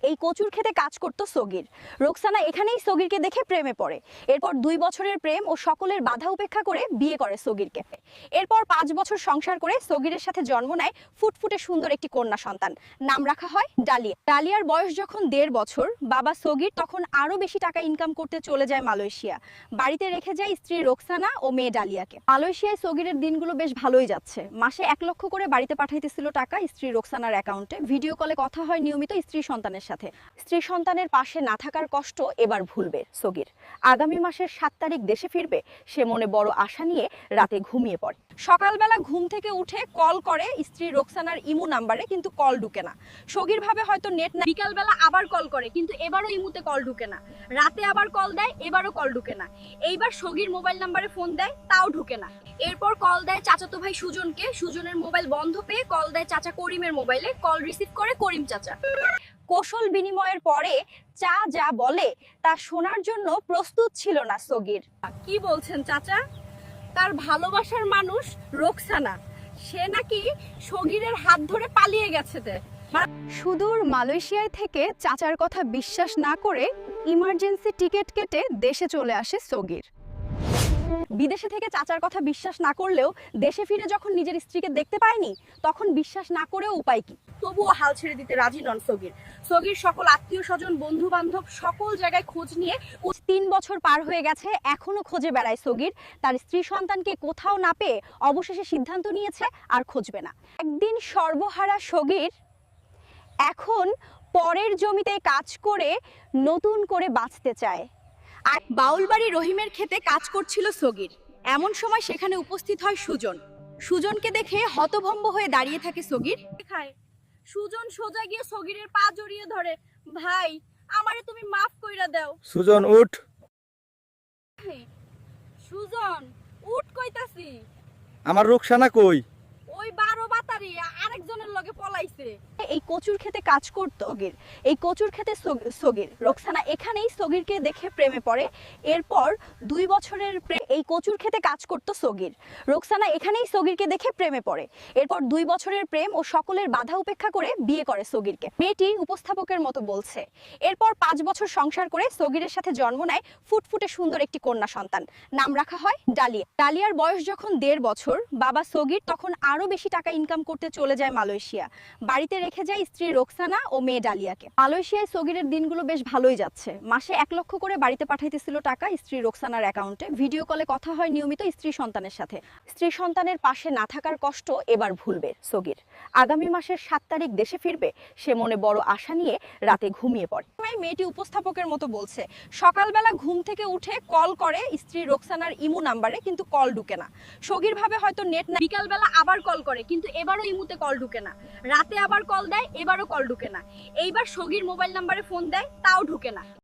এই কচুর খেতে কাজ করত সগির। রোকসানা এখানেই সগিরকে দেখে প্রেমে পড়ে। এরপর 2 বছরের প্রেম ও সকলের বাধা উপেক্ষা করে বিয়ে করে সগিরকে। এরপর 5 বছর সংসার করে সগিরের সাথে জন্ম নেয় ফুটফুটে সুন্দর একটি কন্যা সন্তান। নাম রাখা হয় ডালিয়া। ডালিয়ার বয়স যখন 1.5 বছর, বাবা সগির তখন আরো বেশি টাকা ইনকাম করতে চলে যায় মালয়েশিয়া। বাড়িতে রেখে যায় স্ত্রী রোকসানা ও মেয়ে ডালিয়াকে। মালয়েশিয়ায় সগিরের দিনগুলো বেশ ভালোই যাচ্ছে। মাসে 1 লক্ষ করে বাড়িতে পাঠাইতেছিল টাকা স্ত্রী রোকসানার অ্যাকাউন্টে। ভিডিও কলে কথা হয় নিয়মিত স্ত্রী সন্তানের সাথে। স্ত্রী সন্তানের পাশে না থাকার কষ্ট এবার ভুলবে সগির। আগামী মাসের 7 তারিখ দেশে ফিরবে। সে মনে বড় আশা নিয়ে রাতে ঘুমিয়ে পড়ে। সকালবেলা ঘুম থেকে উঠে কল করে স্ত্রী রোকসানার ইমো নাম্বারে, কিন্তু কল ঢুকে না। সগির ভাবে হয়তো নেট না। বিকালবেলা আবার কল করে, কিন্তু এবারও ইমোতে কল ঢুকে না। রাতে আবার কল দেয়, এবারও কল ঢুকে না। এইবার সগির মোবাইল নাম্বারে ফোন দেয়, তাও ঢুকে না। এরপর কল দেয় চাচাতো ভাই সুজনকে। সুজনের মোবাইল বন্ধ পেয়ে কল দেয় চাচা করিমের মোবাইলে। কল রিসিভ করে করিম চাচা। কৌশল বিনিময়ের পরে চা যা বলে তা শোনার জন্য প্রস্তুত ছিল না সগির। কি বলছেন চাচা? তার ভালোবাসার মানুষ রোকসানা, সে নাকি সগিরের হাত ধরে পালিয়ে গেছে। সুদূর মালয়েশিয়ায় থেকে চাচার কথা বিশ্বাস না করে ইমার্জেন্সি টিকিট কেটে দেশে চলে আসে সগির। বিদেশে থেকে চাচার কথা বিশ্বাস না করলেও দেশে ফিরে যখন নিজের স্ত্রীকে দেখতে পায়নি, তখন বিশ্বাস না করেও উপায় কি? তবুও হাল ছেড়ে দিতে রাজি নন সগির। সগির সকল আত্মীয় স্বজন, বন্ধু বান্ধব সকল জায়গায় খোঁজ নিয়ে 3 বছর পার হয়ে গেছে, এখনো খোঁজে বেড়ায় সগির। তার স্ত্রী সন্তানকে কোথাও না পেয়ে অবশেষে সিদ্ধান্ত নিয়েছে আর খুঁজবে না। একদিন সর্বহারা সগির এখন পরের জমিতে কাজ করে নতুন করে বাঁচতে চায়। আর বাউলবাড়ি রহিমের ক্ষেতে কাজ করছিল সগির। এমন সময় সেখানে উপস্থিত হয় সুজন। সুজনকে দেখে হতভম্ব হয়ে দাঁড়িয়ে থাকে সগির। সুজন সোজা গিয়ে সগিরের পা জড়িয়ে ধরে, ভাই আমারে তুমি মাফ কইরা দাও। সুজন উঠ। সুজন উঠ কইতাছি। আমার রোকসানা কই? ওই 12 বাতারি আরেকজনের লগে পলাইছে। এই কচুর খেতে কাজ করত সগির। এই কচুর খেতে সগির। রোকসানা এখানেই সগিরকে দেখে প্রেমে পড়ে। এরপর 2 বছরের এই কচুর খেতে কাজ করত সগির। রোকসানা এখানেই সগিরকে দেখে প্রেমে পড়ে। এরপর 2 বছরের প্রেম ও সকলের বাধা উপেক্ষা করে বিয়ে করে সগিরকে। মেয়েটি উপস্থাপকের মতো বলছে। এরপর 5 বছর সংসার করে সগিরের সাথে জন্ম নেয় ফুটফুটে সুন্দর একটি কন্যা সন্তান। নাম রাখা হয় ডালিয়া। ডালিয়ার বয়স যখন 1.5 বছর, বাবা সগির তখন আরো বেশি টাকা ইনকাম করতে চলে যায় মালয়েশিয়া। বাড়িতে রেখে যায় স্ত্রী রোকসানা ও মেয়ে ডালিয়াকে। মালয়েশিয়ায় সগিরের দিনগুলো বেশ ভালোই যাচ্ছে। মাসে 1 লক্ষ করে বাড়িতে পাঠাইতেছিল টাকা স্ত্রী রোকসানার অ্যাকাউন্টে। ভিডিও কলে কথা হয় নিয়মিত স্ত্রী সন্তানের সাথে। স্ত্রী সন্তানের পাশে না থাকার কষ্ট এবার ভুলবে সগির। আগামী মাসের 7 তারিখ দেশে ফিরবে। সে মনে বড় আশা নিয়ে রাতে ঘুমিয়ে পড়ে। মেয়েটি উপস্থাপকের মতো বলছে। সকালবেলা ঘুম থেকে উঠে কল করে স্ত্রী রোকসানার ইমো নাম্বারে, কিন্তু কল ঢুকে না। সগির ভাবে হয়তো নেট না। বিকালবেলা আবার কল করে, কিন্তু এবারও ইমোতে কল ঢুকে না। রাতে আবার কল দেয়, এবারও কল ঢুকে না। এইবার সগির মোবাইল নাম্বারে ফোন দেয়, তাও ঢুকে না।